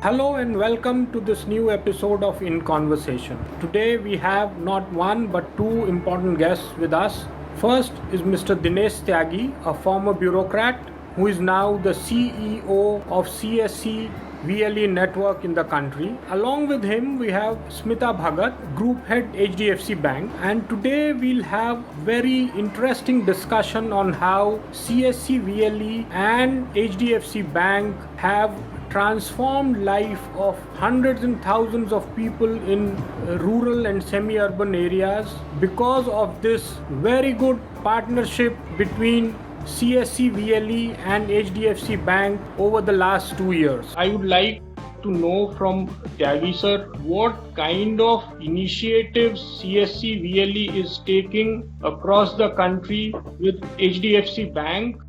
Hello and welcome to this new episode of In Conversation. Today we have not one but two important guests with us. First is Mr. Dinesh Tyagi, a former bureaucrat who is now the CEO of CSC VLE network in the country. Along with him, we have Smita Bhagat, Group Head HDFC Bank. And today we'll have very interesting discussion on how CSC VLE and HDFC Bank have transformed life of hundreds and thousands of people in rural and semi-urban areas because of this very good partnership between CSC VLE and HDFC Bank over the last 2 years. I would like to know from Tyagi sir what kind of initiatives CSC VLE is taking across the country with HDFC Bank.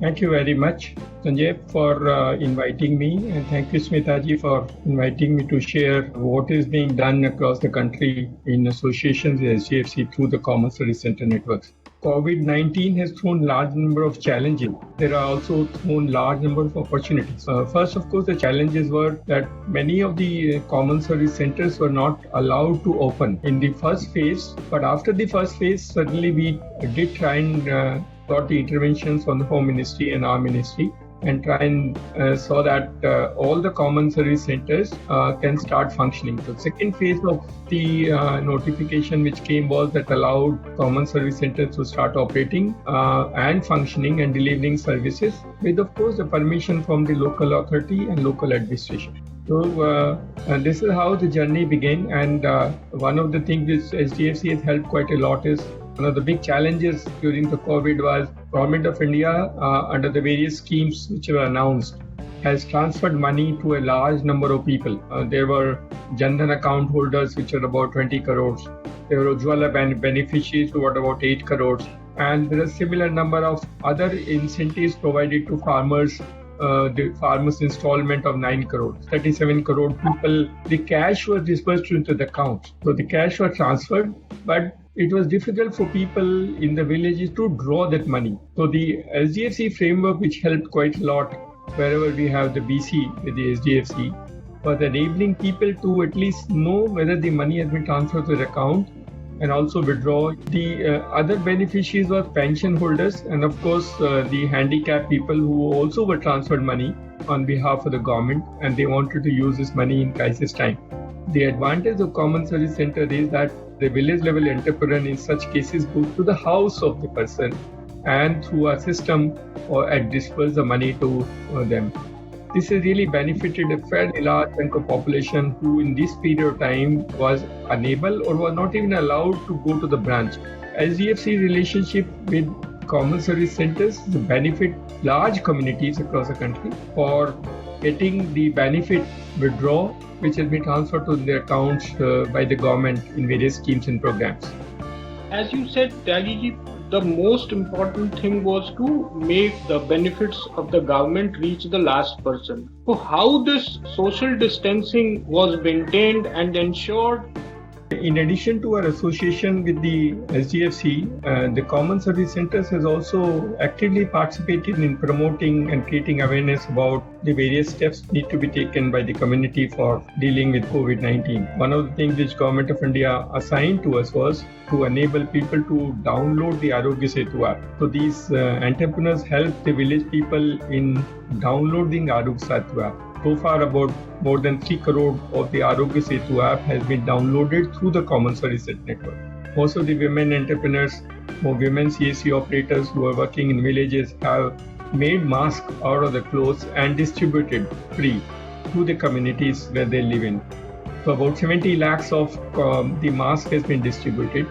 Thank you very much, Sanjay, for inviting me, and thank you, Smitaji, for inviting me to share what is being done across the country in associations with HDFC through the Common Service Center networks. COVID-19 has thrown large number of challenges. There are also thrown large number of opportunities. First, of course, the challenges were that many of the common service centers were not allowed to open in the first phase. But after the first phase, certainly we did try and got the interventions from the Home Ministry and our ministry and try and saw that all the common service centers can start functioning. The second phase of the notification which came was that allowed common service centers to start operating and functioning and delivering services with, of course, the permission from the local authority and local administration. So this is how the journey began, and one of the things which HDFC has helped quite a lot is one of the big challenges during the COVID was Government of India, under the various schemes which were announced, has transferred money to a large number of people. There were Jan Dhan account holders, which are about 20 crores. There were Ujjwala beneficiaries, who were about 8 crores. And there are a similar number of other incentives provided to farmers. The farmers' installment of 9 crores, 37 crore people, the cash was disbursed into the account. So the cash was transferred, but it was difficult for people in the villages to draw that money. So the SDFC framework, which helped quite a lot wherever we have the BC with the SDFC, was enabling people to at least know whether the money has been transferred to the account and also withdraw. The other beneficiaries were pension holders and, of course, the handicapped people who also were transferred money on behalf of the government, and they wanted to use this money in crisis time. The advantage of Common Service Center is that the village level entrepreneur in such cases goes to the house of the person and through a system or disperse the money to them. This has really benefited a fairly large chunk of population who in this period of time was unable or was not even allowed to go to the branch. SDFC relationship with common service centers benefit large communities across the country for getting the benefit withdraw which has been transferred to their accounts by the government in various schemes and programs. As you said, Tyagi, the most important thing was to make the benefits of the government reach the last person. So how this social distancing was maintained and ensured? In addition to our association with the SDFC, the Common Service Centers has also actively participated in promoting and creating awareness about the various steps need to be taken by the community for dealing with COVID-19. One of the things which Government of India assigned to us was to enable people to download the Arogya Setu app. So these entrepreneurs help the village people in downloading Arogya Setu app. So far, about more than 3 crore of the Arogya Setu app has been downloaded through the Common Service Network. Most of the women entrepreneurs or women CSC operators who are working in villages have made masks out of the clothes and distributed free to the communities where they live in. So about 70 lakhs of the mask has been distributed.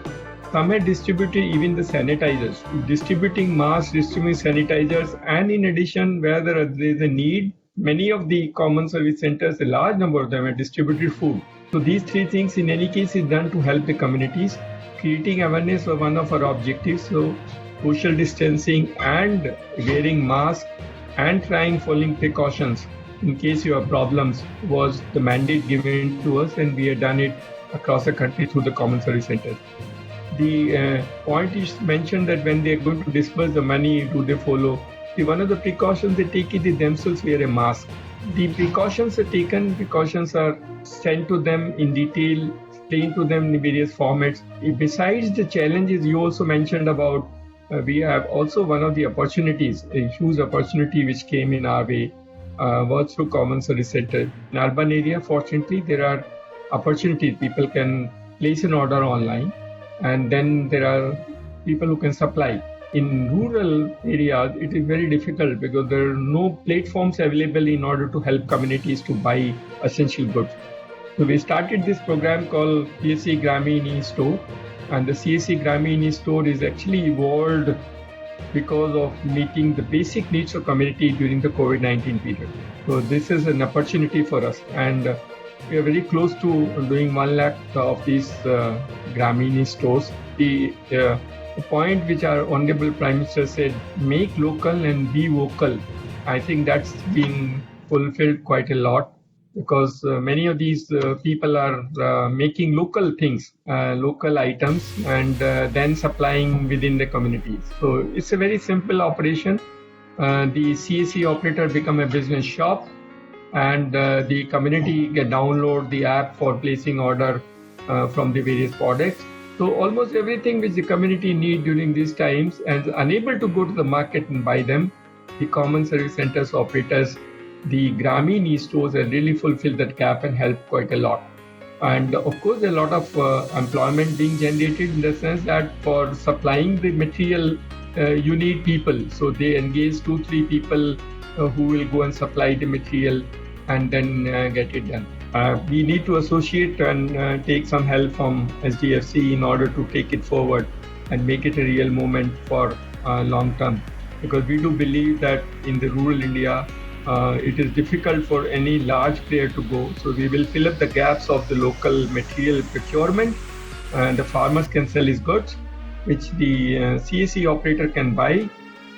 Some had distributed even the sanitizers. Distributing masks, distributing sanitizers, and in addition, where there is a need, many of the common service centers, a large number of them, have distributed food. So these three things in any case is done to help the communities. Creating awareness was one of our objectives. So social distancing and wearing masks and trying following precautions in case you have problems was the mandate given to us, and we have done it across the country through the common service centers. The point is mentioned that when they are going to disperse the money, do they follow? See, one of the precautions they take is they themselves wear a mask. The precautions are taken, precautions are sent to them in detail, explained to them in various formats. Besides the challenges you also mentioned about, we have also one of the opportunities, a huge opportunity which came in our way, was through Common Service Center. In urban area, fortunately, there are opportunities. People can place an order online, and then there are people who can supply. In rural areas, it is very difficult because there are no platforms available in order to help communities to buy essential goods. So we started this program called CSC Gramin E-Store, and the CSC Gramin E-Store is actually evolved because of meeting the basic needs of community during the COVID-19 period. So this is an opportunity for us, and we are very close to doing 1 lakh of these Gramin E-stores. The point which our Honorable Prime Minister said, make local and be vocal, I think that's been fulfilled quite a lot, because many of these people are making local things, local items, and then supplying within the communities. So it's a very simple operation. The CSC operator become a business shop, and the community can download the app for placing order from the various products. So almost everything which the community need during these times and unable to go to the market and buy them, the Common Service Centers operators, the Gramin E-stores have really fulfilled that gap and helped quite a lot. And of course, a lot of employment being generated in the sense that for supplying the material, you need people. So they engage 2-3 people who will go and supply the material and then get it done. We need to associate and take some help from SDFC in order to take it forward and make it a real movement for long term. Because we do believe that in the rural India, it is difficult for any large player to go. So we will fill up the gaps of the local material procurement, and the farmers can sell his goods, which the CSC operator can buy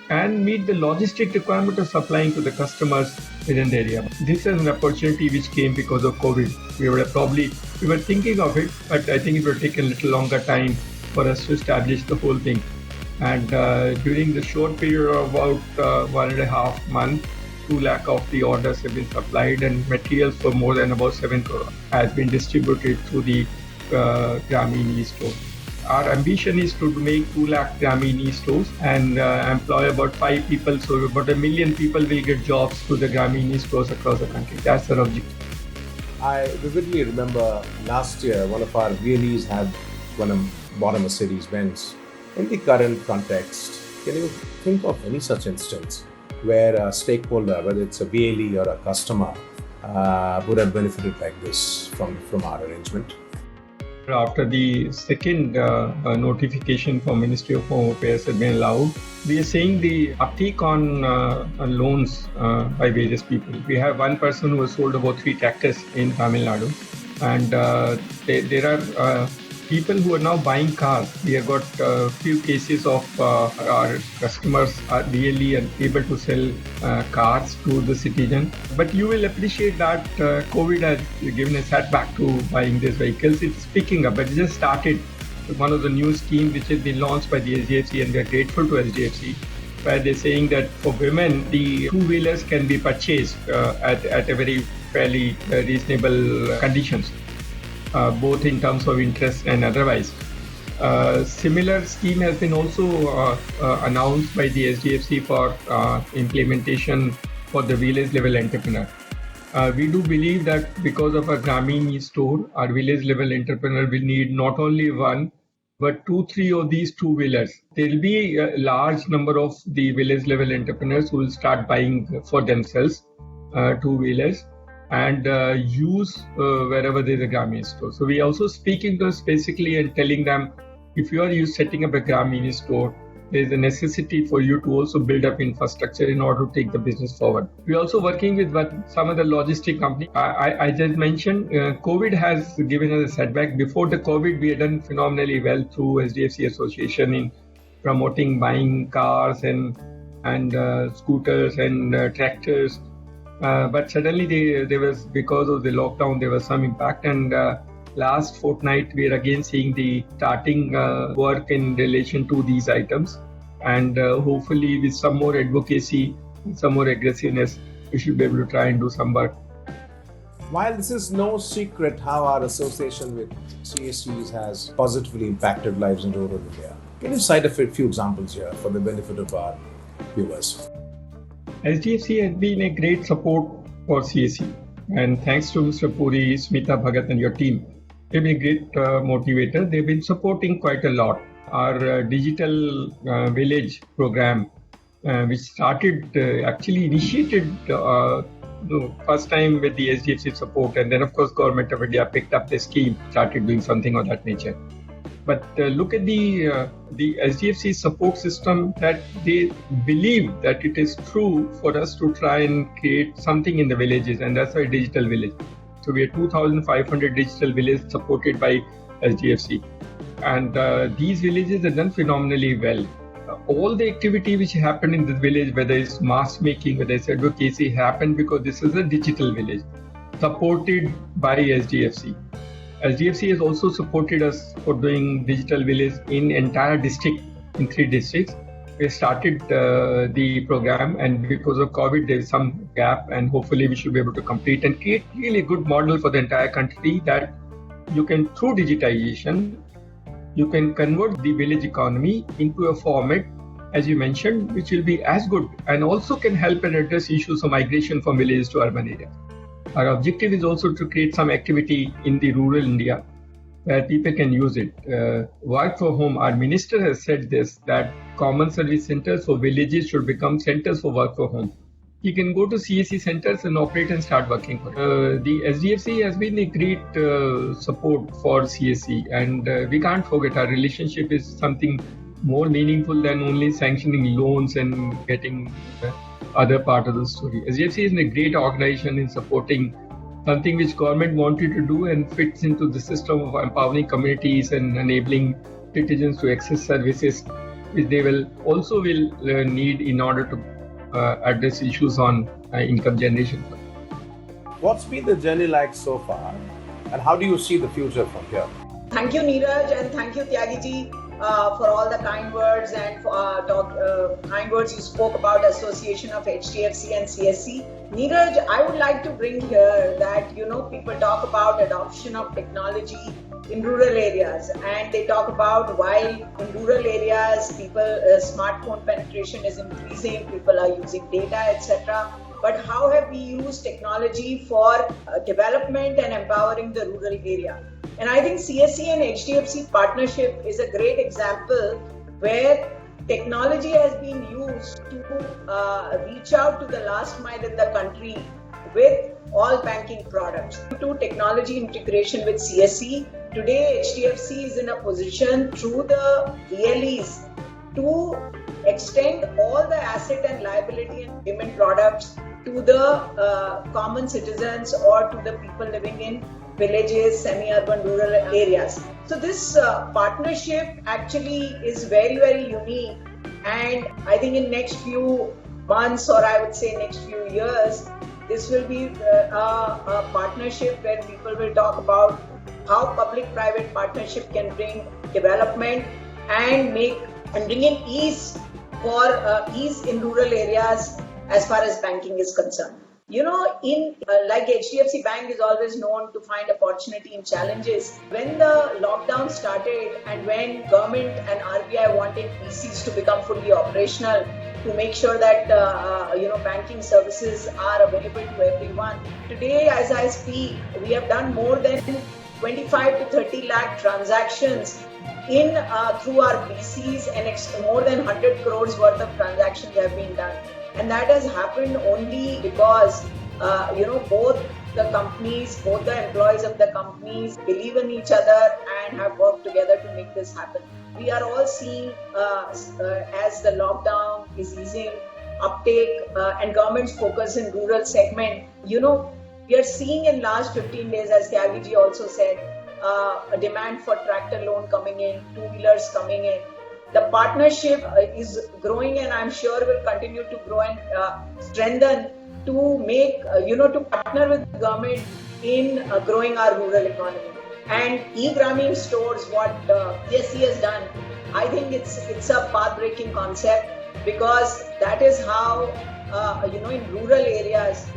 and meet the logistic requirement of supplying to the customers within the area. This is an opportunity which came because of COVID. We were thinking of it, but I think it will take a little longer time for us to establish the whole thing. And during the short period of about 1.5 months, 2 lakh of the orders have been supplied, and materials for more than about 7 crore has been distributed through the Gramin E-store. Our ambition is to make 2 lakh Gramin E-stores and employ about 5 people. So about 1 million people will get jobs through the Gramin E-stores across the country. That's our objective. I vividly remember last year one of our VLEs had bought a Mercedes Benz. In the current context, can you think of any such instance where a stakeholder, whether it's a VLE or a customer, would have benefited like this from our arrangement? After the second notification from Ministry of Home Affairs had been allowed, we are seeing the uptake on loans by various people. We have one person who has sold about 3 tractors in Tamil Nadu, and there are people who are now buying cars. We have got a few cases of our customers are really able to sell cars to the citizen. But you will appreciate that COVID has given a setback to buying these vehicles. It's picking up, but it just started. One of the new schemes which has been launched by the SDFC, and we are grateful to SDFC, where they're saying that for women, the 2-wheelers can be purchased at a very fairly reasonable conditions. Both in terms of interest and otherwise. Similar scheme has been also announced by the SDFC for implementation for the village level entrepreneur. We do believe that because of our Gramin E-store, our village level entrepreneur will need not only 1, but 2-3 of these 2-wheelers. There will be a large number of the village level entrepreneurs who will start buying for themselves 2-wheelers. And use wherever there is a Gramin store. So we are also speaking to us basically and telling them, if you are setting up a Gramin store, there is a necessity for you to also build up infrastructure in order to take the business forward. We are also working with some of the logistic companies. I just mentioned COVID has given us a setback. Before the COVID, we had done phenomenally well through SDFC Association in promoting buying cars and scooters and tractors. But suddenly there was, because of the lockdown, there was some impact, and last fortnight we are again seeing the starting work in relation to these items, and hopefully with some more advocacy, some more aggressiveness, we should be able to try and do some work. While this is no secret how our association with CSCs has positively impacted lives in rural India, can you cite a few examples here for the benefit of our viewers? SDFC has been a great support for CSC, and thanks to Mr. Puri, Smita Bhagat and your team, they've been a great motivator. They've been supporting quite a lot. Our digital village program, which started, actually initiated first time with the SDFC support, and then of course Government of India picked up the scheme, started doing something of that nature. But look at the SDFC support system, that they believe that it is true for us to try and create something in the villages, and that's why digital village. So we are 2,500 digital villages supported by SDFC, and these villages are done phenomenally well. All the activity which happened in this village, whether it's mask making, whether it's advocacy, happened because this is a digital village supported by SDFC. SDFC has also supported us for doing digital village in entire district, in 3 districts. We started the program, and because of COVID, there is some gap, and hopefully we should be able to complete and create really a good model for the entire country, that you can, through digitization, you can convert the village economy into a format, as you mentioned, which will be as good and also can help and address issues of migration from villages to urban areas. Our objective is also to create some activity in the rural India where people can use it. Work for home, our minister has said this, that common service centers for villages should become centers for work for home. You can go to CSC centers and operate and start working for it. The SDFC has been a great support for CSC, and we can't forget our relationship is something more meaningful than only sanctioning loans and getting other part of the story. SDFC is a great organization in supporting something which government wanted to do and fits into the system of empowering communities and enabling citizens to access services which they will need in order to address issues on income generation. What's been the journey like so far, and how do you see the future from here? Thank you, Neeraj, and thank you, Tyagi-ji, for all the kind words and kind words you spoke about association of HDFC and CSC. Neeraj, I would like to bring here that, people talk about adoption of technology in rural areas, and they talk about while in rural areas smartphone penetration is increasing, people are using data, etc. But how have we used technology for development and empowering the rural area? And I think CSC and HDFC partnership is a great example where technology has been used to reach out to the last mile in the country with all banking products. To technology integration with CSC, today HDFC is in a position through the VLEs to extend all the asset and liability and payment products to the common citizens or to the people living in villages, semi-urban, rural areas. So this partnership actually is very, very unique, and I think in next few months, or I would say next few years, this will be a partnership where people will talk about how public-private partnership can bring development and bring in ease in rural areas as far as banking is concerned. Like HDFC Bank is always known to find opportunity in challenges. When the lockdown started and when government and RBI wanted PCs to become fully operational to make sure that banking services are available to everyone. Today, as I speak, we have done more than 25 to 30 lakh transactions through our PCs, and more than 100 crores worth of transactions have been done. And that has happened only because, both the companies, both the employees of the companies believe in each other and have worked together to make this happen. We are all seeing, as the lockdown is easing, uptake and government's focus in rural segment. We are seeing in last 15 days, as Tyagi-ji also said, a demand for tractor loan coming in, two-wheelers coming in. The partnership is growing, and I'm sure will continue to grow and strengthen to make, to partner with the government in growing our rural economy. And e-Grameen stores, what CSC has done, I think it's a path-breaking concept, because that is how in rural areas,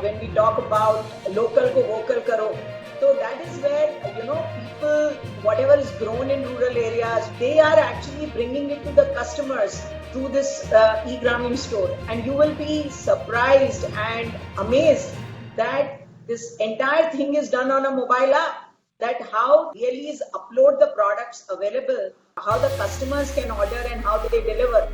when we talk about local ko vocal karo. So that is where, people, whatever is grown in rural areas, they are actually bringing it to the customers through this e-Gramin store. And you will be surprised and amazed that this entire thing is done on a mobile app. That how really is upload the products available, how the customers can order and how they deliver.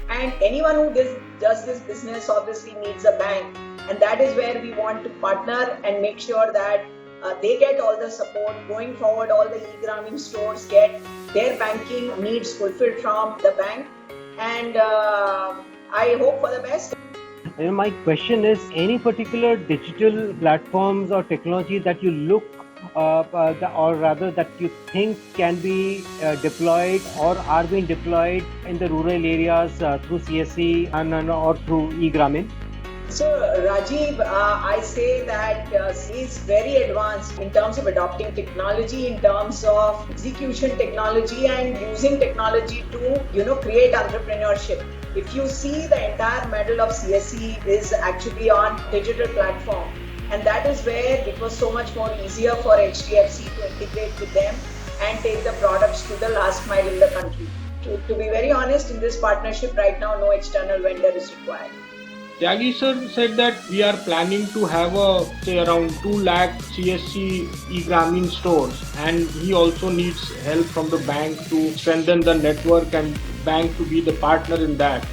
And anyone who does this business obviously needs a bank. And that is where we want to partner and make sure that they get all the support. Going forward, all the e-Gramin stores get their banking needs fulfilled from the bank. And I hope for the best. My question is, any particular digital platforms or technology that you look or rather that you think can be deployed or are being deployed in the rural areas through CSC and or through e-Gramin? So Rajiv, I say that he is very advanced in terms of adopting technology, in terms of execution technology and using technology to, create entrepreneurship. If you see, the entire model of CSC is actually on digital platform. And that is where it was so much more easier for HDFC to integrate with them and take the products to the last mile in the country. To be very honest, in this partnership right now, no external vendor is required. Tyagi sir said that we are planning to have around 2 lakh CSC e-Gramin stores, and he also needs help from the bank to strengthen the network and bank to be the partner in that.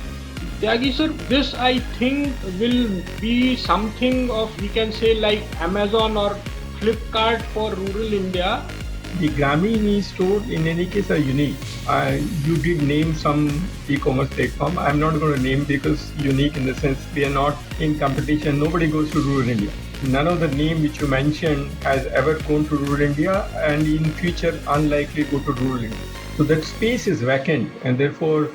Tyagi sir, this I think will be something of, we can say, like Amazon or Flipkart for rural India. The Gramin e-store in any case are unique. You did name some e-commerce platform. I'm not going to name because unique in the sense we are not in competition. Nobody goes to rural India. None of the name which you mentioned has ever gone to rural India, and in future unlikely go to rural India. So that space is vacant, and therefore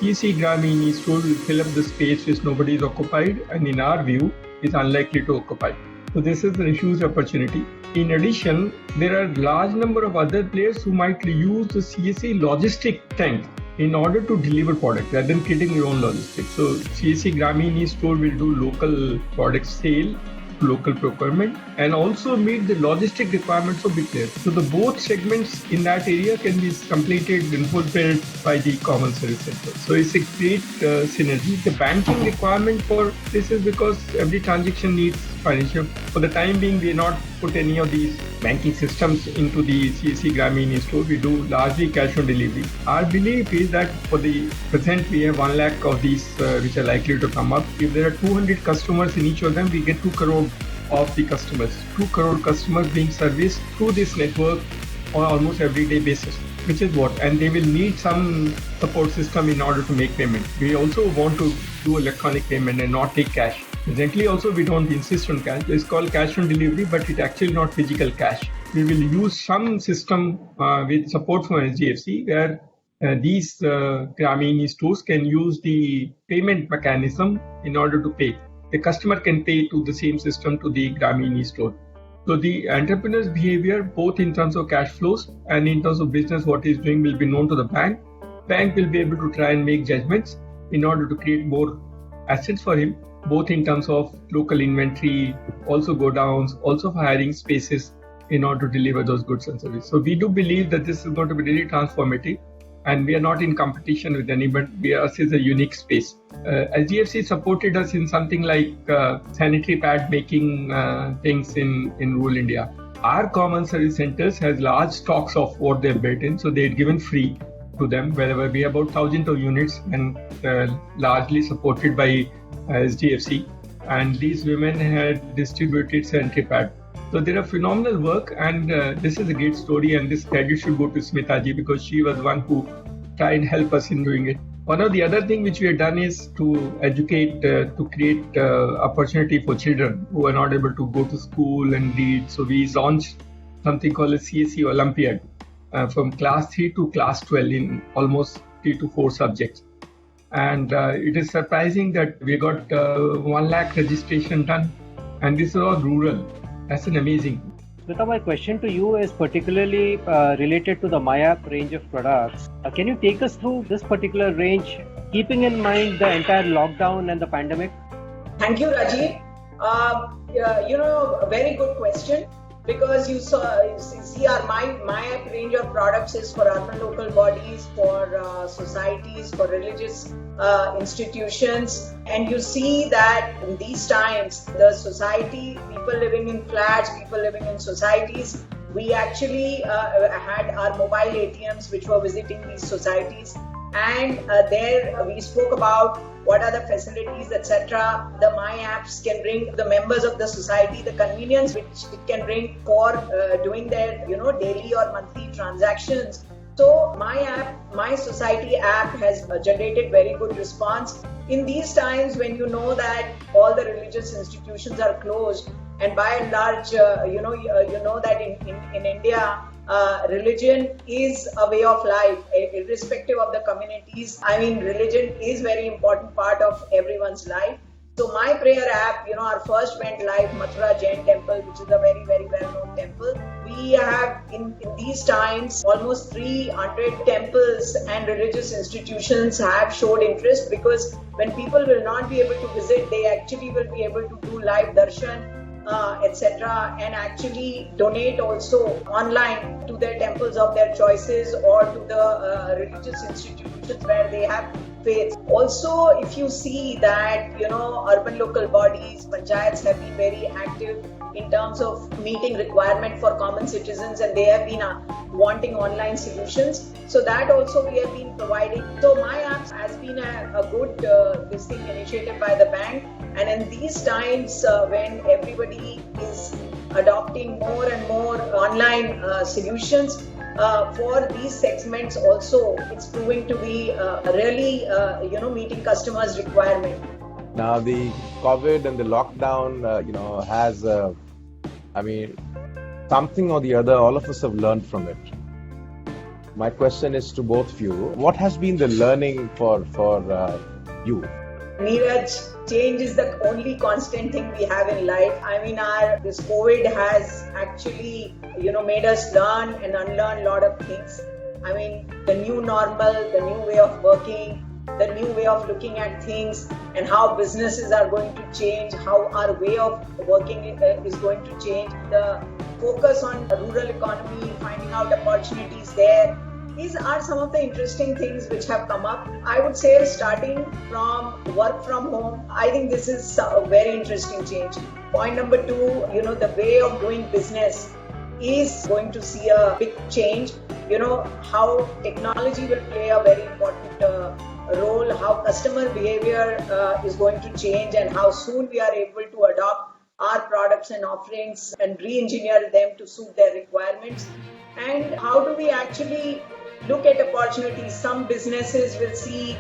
e-Gramin e-store will fill up the space which nobody is occupied, and in our view is unlikely to occupy. So this is a huge opportunity. In addition, there are large number of other players who might use the CSC logistic tank in order to deliver product rather than creating their own logistics. So CSC Gramin e-store will do local product sale, local procurement, and also meet the logistic requirements of big players. So the both segments in that area can be completed and fulfilled by the common service center. So it's a great synergy. The banking requirement for this is because every transaction needs financial. For the time being, we are not put any of these banking systems into the CSC Gramin e-store. We do largely cash on delivery. Our belief is that for the present, we have 1 lakh of these which are likely to come up. If there are 200 customers in each of them, we get 2 crore of the customers. 2 crore customers being serviced through this network on almost everyday basis, which is what, and they will need some support system in order to make payment. We also want to do electronic payment and not take cash. Presently also we don't insist on cash. It's called cash on delivery, but it's actually not physical cash. We will use some system with support from SDFC where these Gramin stores can use the payment mechanism in order to pay. The customer can pay to the same system to the Gramin store. So the entrepreneur's behavior, both in terms of cash flows and in terms of business, what he's doing will be known to the bank. Bank will be able to try and make judgments in order to create more assets for him, both in terms of local inventory, also go downs, also for hiring spaces in order to deliver those goods and services. So we do believe that this is going to be really transformative, and we are not in competition with anybody. Ours is a unique space. SDFC supported us in something like sanitary pad making things in rural India. Our common service centers has large stocks of what they've built in, so they're given free to them wherever. We have about 1,000 of units and largely supported by SDFC, and these women had distributed sanitary pad. So they are phenomenal work, and this is a great story, and this credit should go to Smitaji because she was one who tried and help us in doing it. One of the other things which we have done is to educate, to create opportunity for children who are not able to go to school and read. So we launched something called a CSC Olympiad from class 3 to class 12 in almost 3 to 4 subjects. And it is surprising that we got 1 lakh registration done, and this is all rural. That's an amazing. Smita, my question to you is particularly related to the MyApp range of products. Can you take us through this particular range, keeping in mind the entire lockdown and the pandemic? Thank you, Rajiv. A very good question, because you see our my range of products is for urban local bodies, for societies, for religious institutions, and you see that in these times, the society, people living in flats, people living in societies, we actually had our mobile ATMs which were visiting these societies, and there we spoke about what are the facilities, etc. The My Apps can bring the members of the society the convenience which it can bring for doing their daily or monthly transactions. So My Society app has generated very good response in these times when you know that all the religious institutions are closed, and by and large, you know that in India, religion is a way of life, irrespective of the communities. I mean, religion is very important part of everyone's life. So My Prayer app, our first went live, Mathura Jain Temple, which is a very, very well-known temple. We have in these times almost 300 temples and religious institutions have showed interest, because when people will not be able to visit, they actually will be able to do live darshan, etc., and actually donate also online to their temples of their choices or to the religious institutions where they have faith. Also, if you see that urban local bodies, panchayats have been very active in terms of meeting requirement for common citizens, and they have been wanting online solutions. So that also we have been providing. So My Apps has been a good initiative by the bank. And in these times when everybody is adopting more and more online solutions for these segments also, it's proving to be really meeting customers' requirement. Now the COVID and the lockdown, has, something or the other, all of us have learned from it. My question is to both of you: what has been the learning for you? Neeraj, change is the only constant thing we have in life. I mean, this COVID has actually, made us learn and unlearn a lot of things. I mean, the new normal, the new way of working, the new way of looking at things, and how businesses are going to change, how our way of working is going to change. The focus on rural economy, finding out opportunities there, these are some of the interesting things which have come up. I would say starting from work from home, I think this is a very interesting change. Point number 2, the way of doing business is going to see a big change. How technology will play a very important role, how customer behavior is going to change, and how soon we are able to adopt our products and offerings and re-engineer them to suit their requirements. And how do we actually look at opportunities? Some businesses will see,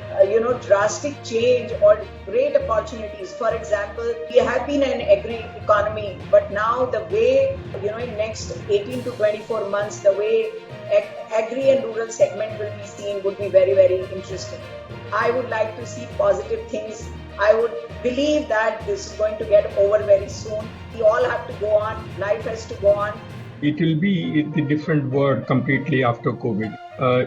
drastic change or great opportunities. For example, we have been an agri economy, but now the way, in next 18 to 24 months, the way agri and rural segment will be seen would be very, very interesting. I would like to see positive things. I would believe that this is going to get over very soon. We all have to go on. Life has to go on. It will be the different world completely after COVID.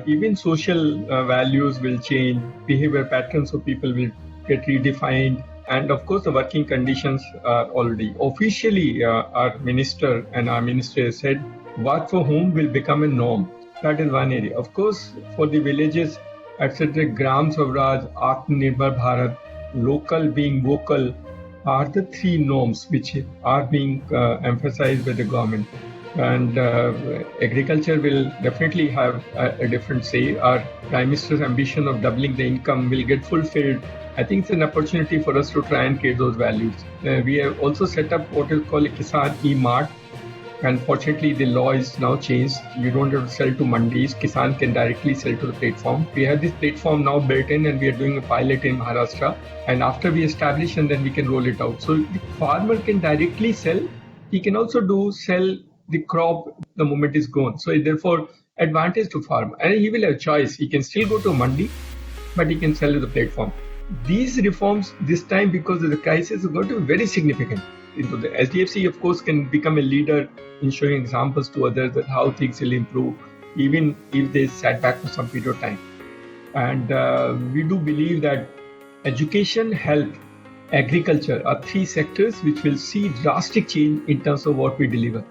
Even social values will change, behavior patterns of people will get redefined, and of course the working conditions are already. Officially, our minister has said work from home will become a norm. That is one area. Of course, for the villages, etc., Gram Swaraj, Atmanirbhar Bharat, local being vocal are the 3 norms which are being emphasized by the government. And agriculture will definitely have a different say. Our Prime Minister's ambition of doubling the income will get fulfilled. I think it's an opportunity for us to try and create those values. We have also set up what is called a Kisan E-Mart. Unfortunately, the law is now changed. You don't have to sell to mandis. Kisan can directly sell to the platform. We have this platform now built in, and we are doing a pilot in Maharashtra. And after we establish, and then we can roll it out. So the farmer can directly sell. He can also sell the crop the moment is grown. So therefore, advantage to farmer. And he will have a choice. He can still go to a mandi, but he can sell to the platform. These reforms this time, because of the crisis, are going to be very significant. The SDFC, of course, can become a leader in showing examples to others that how things will improve, even if they sat back for some period of time. And we do believe that education, health, agriculture are three sectors which will see drastic change in terms of what we deliver.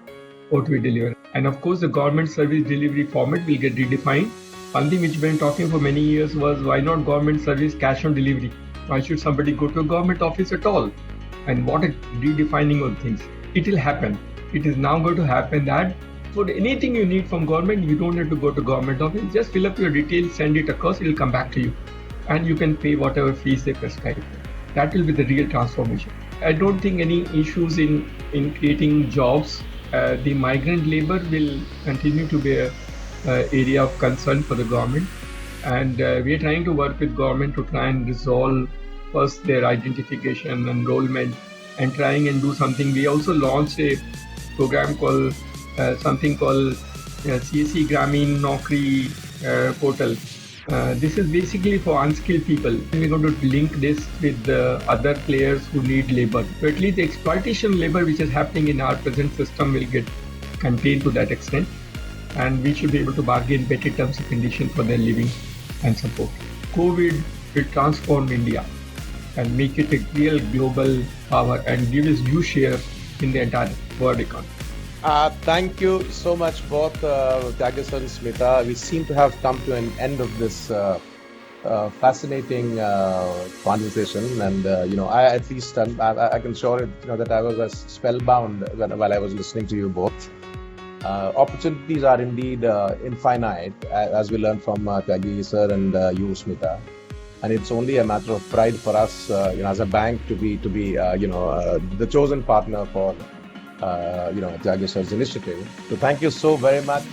And of course, the government service delivery format will get redefined. One thing which we've been talking for many years was, why not government service cash on delivery? Why should somebody go to a government office at all? And what a redefining of things. It will happen. It is now going to happen that for anything you need from government, you don't have to go to government office. Just fill up your details, send it across, it will come back to you. And you can pay whatever fees they prescribe. That will be the real transformation. I don't think any issues in creating jobs. The migrant labor will continue to be an area of concern for the government. And we are trying to work with government to try and resolve first their identification, enrollment, and trying and do something. We also launched a program called CSC Grameen Naukri portal. This is basically for unskilled people. And we're going to link this with the other players who need labor. So at least the exploitation labor which is happening in our present system will get contained to that extent. And we should be able to bargain better terms and conditions for their living and support. COVID will transform India and make it a real global power and give its due share in the entire world economy. Thank you so much, both Tyagi sir and Smita. We seem to have come to an end of this fascinating conversation, and I at least I can assure it, that I was as spellbound while I was listening to you both. Opportunities are indeed infinite, as we learned from Tyagi sir and you, Smita. And it's only a matter of pride for us, as a bank, to be the chosen partner for Tyagi sir's initiative. So thank you so very much.